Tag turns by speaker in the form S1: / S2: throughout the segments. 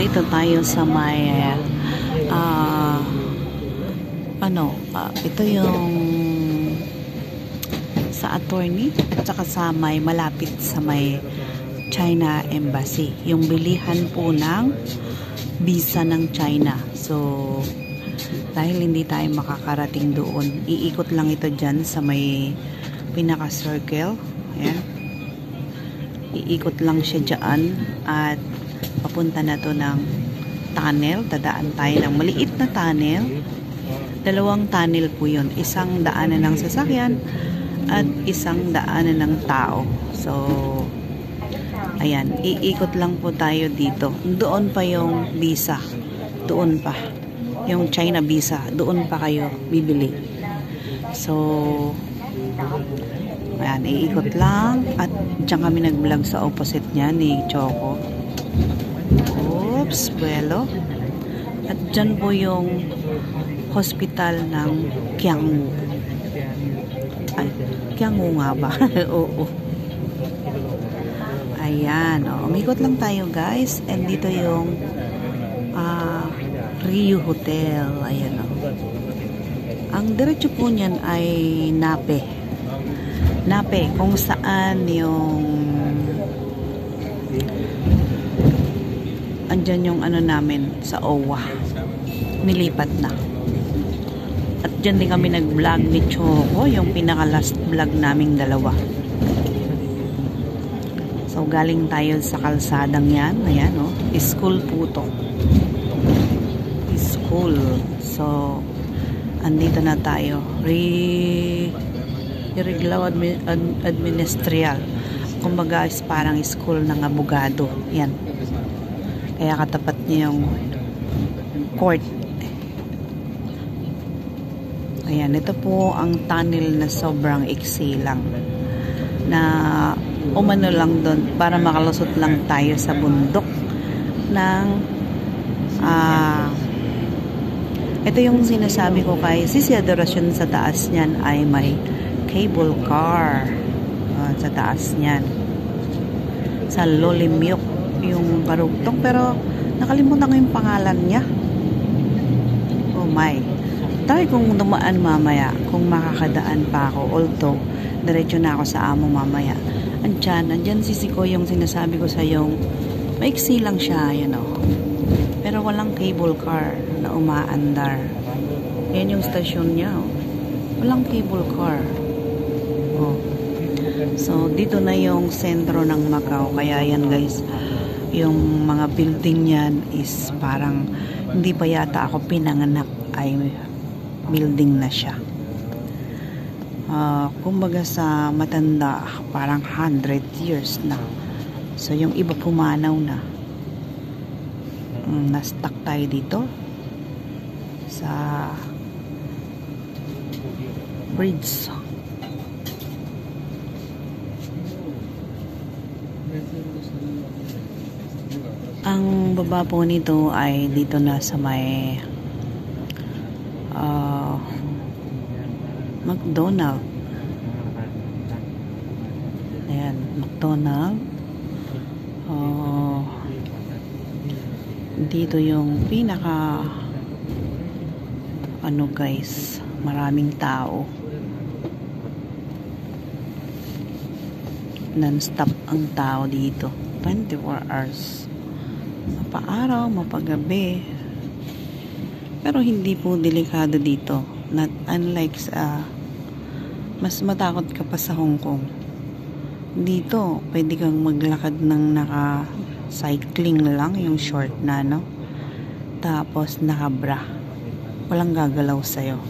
S1: Dito tayo sa may ito yung sa attorney at saka sa may malapit sa may China Embassy, yung bilihan po ng visa ng China. So dahil hindi tayo makakarating doon, iikot lang ito dyan sa may pinaka circle. Ayan, iikot lang siya dyan at papunta na to ng tunnel. Dadaan tayo ng maliit na tunnel. Dalawang tunnel po yun. Isang daanan ng sasakyan at isang daanan ng tao. So, ayan. Iikot lang po tayo dito. Doon pa yung visa. Doon pa. Yung China visa. Doon pa kayo bibili. So, ayan. Iikot lang. At dyan kami nag-vlog sa opposite niya ni Choco. Oops, buwelo. At dyan po yung hospital ng Qiangwu. Ay, Qiangwu nga ba? Oo. Ayan. Umikot lang tayo, guys. And dito yung Rio Hotel. Ayan. Ang diretso po niyan ay Nape. Nape, kung saan yung andyan yung ano namin sa OWA. Nilipat na. At dyan din kami nag-vlog ni Choco, yung pinaka-last vlog naming dalawa. So, galing tayo sa kalsadang yan. Ayan, school po to. School. So, andito na tayo. Iriglaw Administrial. Kumbaga, is parang school ng abogado. Yan. Kaya katapat niya yung court. Ayan, ito po ang tunnel na sobrang iksi lang. Na umano lang doon para makalusot lang tayo sa bundok ng ito yung sinasabi ko kay Sisi Adoracion, sa taas niyan ay may cable car. Sa taas niyan. Sa Lolimyok yung karugtong, pero nakalimutan ko yung pangalan niya. Oh my. Try kung dumaan mamaya, kung makakadaan pa ako, although diretso na ako sa amo mamaya. Andyan sisi ko yung sinasabi ko sa yung maiksi lang siya, pero walang cable car na umaandar. Yan yung stasyon niya, walang cable car. So dito na yung sentro ng Macau. Kaya yan, guys, yung mga building yan is parang hindi pa yata ako pinanganak ay building na siya. Kumbaga sa matanda, parang 100 years na. So yung iba pumanaw na. Na-stuck tayo dito sa bridge. Ang baba po nito ay dito na sa may McDonald. Ayan, McDonald. Dito yung pinaka guys, maraming tao. Non-stop ang tao dito. 24 hours. Mapaaraw, mapagabi. Pero hindi po delikado dito. Not unlike sa mas matakot ka pa sa Hong Kong. Dito, pwede kang maglakad ng naka-cycling lang, yung short na, tapos naka-bra. Walang gagalaw sa'yo.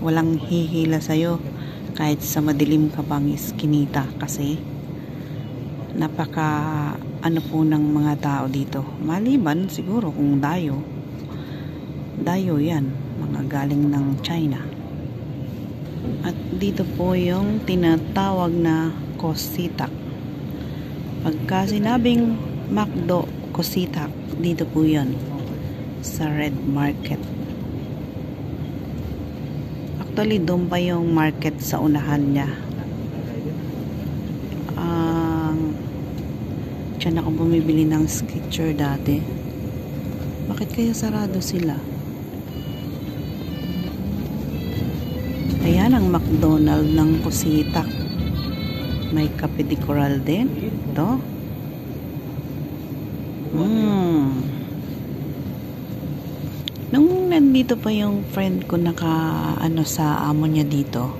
S1: Walang hihila sa'yo kahit sa madilim ka pang iskinita, kasi napaka po ng mga tao dito. Maliban siguro kung dayo yan, mga galing ng China. At dito po yung tinatawag na Kositak. Pagka sinabing McDo, Kositak, dito po yun sa Red Market. Actually, doon pa yung market sa unahan niya. Diyan ako bumibili ng Skechers dati. Bakit kaya sarado sila? Ayan ang McDonald ng Pusitak. May Cafe de Coral din. Ito. Nung nandito pa yung friend ko sa amo niya dito,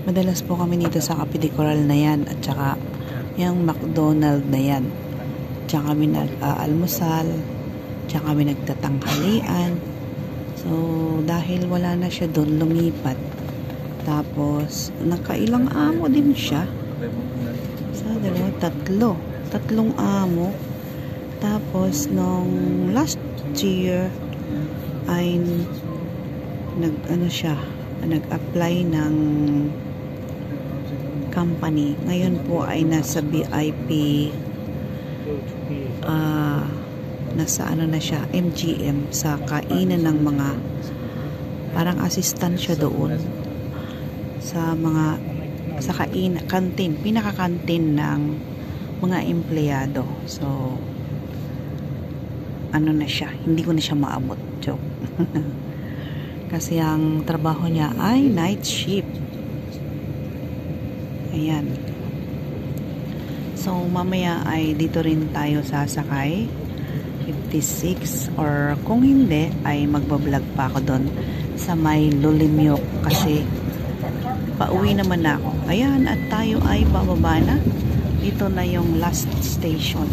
S1: madalas po kami dito sa Cafe de Coral na yan at saka yung McDonald na yan. Diyan kami nag-aalmusal, diyan kami nagtatanghalian. So dahil wala na siya doon, lumipat. Tapos nakailang amo din siya. Sa tatlong amo. Tapos nung last year ay nag-apply ng company. Ngayon po ay nasa VIP, nasa na siya, MGM, sa kainan ng mga parang assistant siya doon sa kantin, pinaka-kantin ng mga empleyado. So na siya, hindi ko na siya maabot. Joke. Kasi ang trabaho niya ay night shift. Ayan. So mamaya ay dito rin tayo sasakay 56, or kung hindi ay magbablog pa ako doon sa may Lulimyok kasi pauwi naman ako. Ayan, at tayo ay bababa na. Dito na yung last station.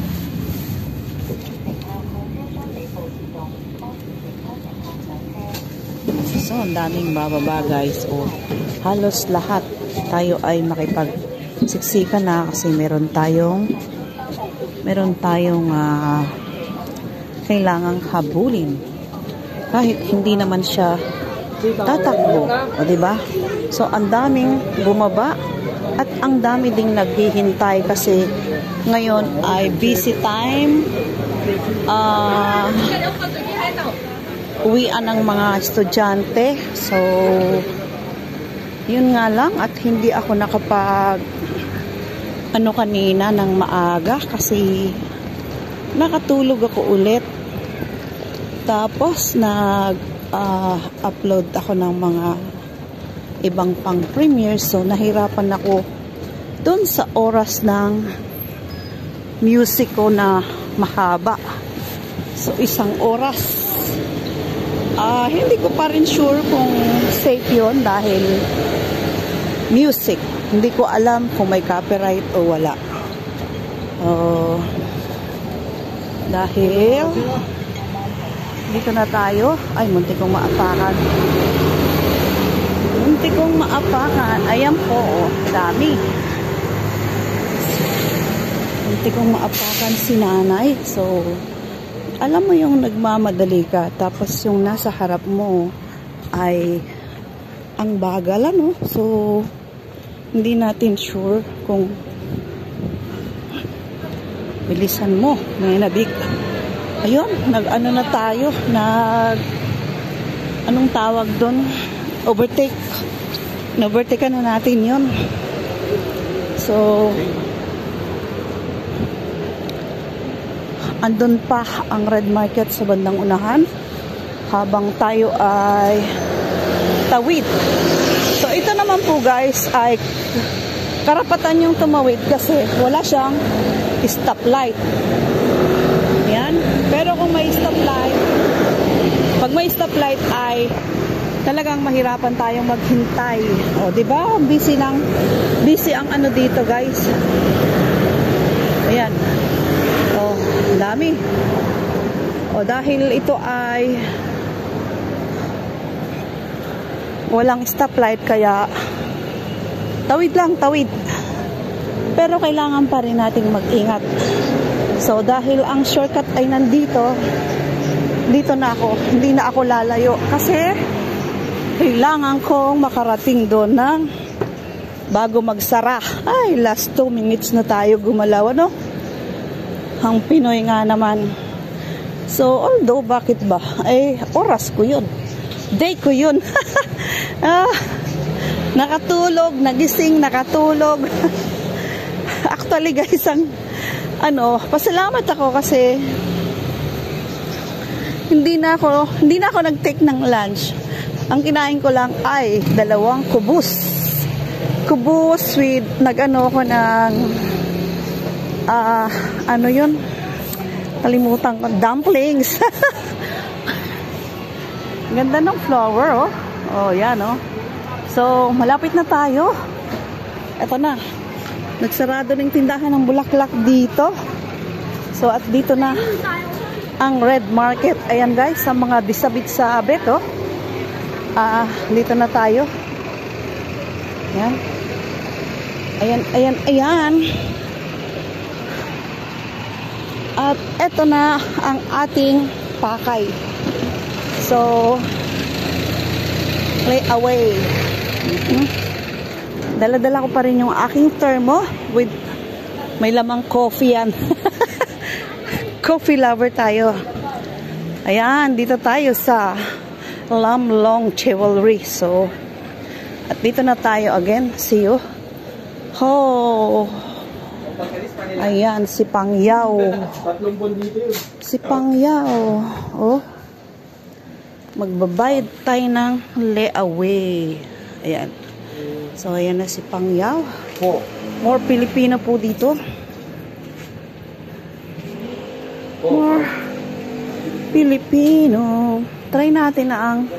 S1: So, ang daming bababa guys. Halos lahat tayo ay makipagsiksikan na kasi meron tayong kailangang habulin. Kahit hindi naman siya tatakbo. O, diba? So, ang daming bumaba at ang dami ding naghihintay kasi ngayon ay busy time. Uwian ng mga estudyante. So, yun nga lang at hindi ako nakapag kanina ng maaga kasi nakatulog ako ulit. Tapos upload ako ng mga ibang pang premiere, so nahirapan ako doon sa oras ng music ko na mahaba. So 1 oras. Hindi ko pa rin sure kung safe yun dahil music. Hindi ko alam kung may copyright o wala. Dahil dito na tayo. Ay, muntik kong maapakan. Ayan po, dami. Muntik kong maapakan si nanay. So, alam mo yung nagmamadali ka, tapos yung nasa harap mo ay ang bagal, so hindi natin sure kung bilisan mo, may nabig. Ayun, na tayo, anong tawag doon? Overtake na natin yun. So andun pa ang Red Market sa bandang unahan habang tayo ay tawid. So ito naman po guys ay karapatan yung tumawid kasi wala siyang stoplight. Yan. Pero kung may stoplight, pag may stoplight ay talagang mahirapan tayong maghintay. O, diba? Busy ang dito guys. Ayan. Dami. Dahil ito ay walang stoplight kaya tawid lang, tawid. Pero kailangan pa rin nating mag-ingat. So dahil ang shortcut ay nandito, dito na ako. Hindi na ako lalayo kasi kailangan kong makarating doon ng bago magsara. Ay, last 2 minutes na tayo gumalaw, Ang Pinoy nga naman. So, although, bakit ba? Oras ko yun. Day ko yun. Nakatulog, nagising, nakatulog. Actually, guys, pasalamat ako kasi hindi na ako nag-take ng lunch. Ang kinain ko lang ay 2 kubus. Kubus with ako ng yun? Kalimutan ko, dumplings. Ganda ng flower, oh. Oh, yan, oh. So, malapit na tayo. Eto na. Nagsarado ng tindahan ng bulaklak dito. So, at dito na ang Red Market. Ayan, guys, sa mga bisabit sa abet, oh. Dito na tayo. Ayan. Ayan. At eto na ang ating pakay. So, play away. Dala-dala ko pa rin yung aking thermo with may lamang coffee yan. Coffee lover tayo. Ayan, dito tayo sa Lam Long Jewelry. So, at dito na tayo again. See you. Oh. Ayan, si Pangyaw. Si Pangyaw. Oh. Magbabayad tayo ng layaway. Ayan. So, ayan na si Pangyaw. More Filipino po dito. More Filipino. Try natin na ang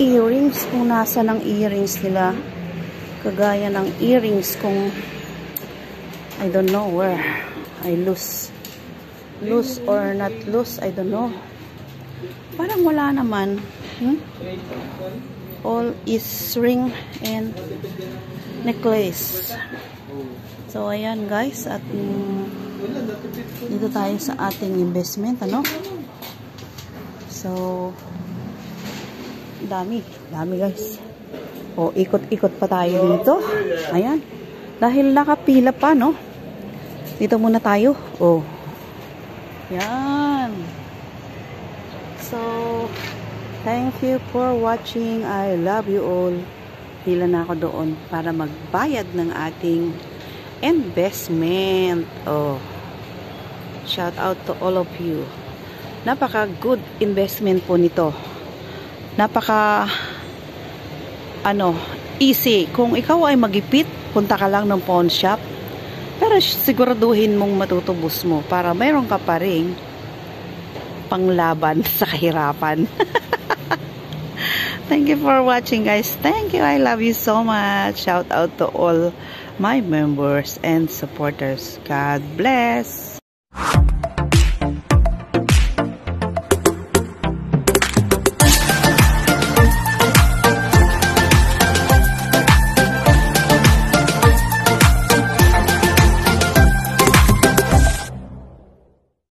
S1: earrings. Kung nasa ng earrings nila. Kagaya ng earrings kung I don't know where I lose or not lose, I don't know. Parang wala naman. All is ring and necklace. So ayan, guys, at dito tayo sa ating investment, So dami guys. O, ikot-ikot pa tayo dito. Ayan. Dahil nakapila pa, dito muna tayo. Oh. Yan. So, thank you for watching. I love you all. Pila na ako doon para magbayad ng ating investment. Oh. Shout out to all of you. Napaka good investment po nito. Napaka easy. Kung ikaw ay magipit, punta ka lang ng pawn shop. Pero siguraduhin mong matutubos mo para mayroon ka pa ring panglaban sa kahirapan. Thank you for watching, guys. Thank you. I love you so much. Shout out to all my members and supporters. God bless.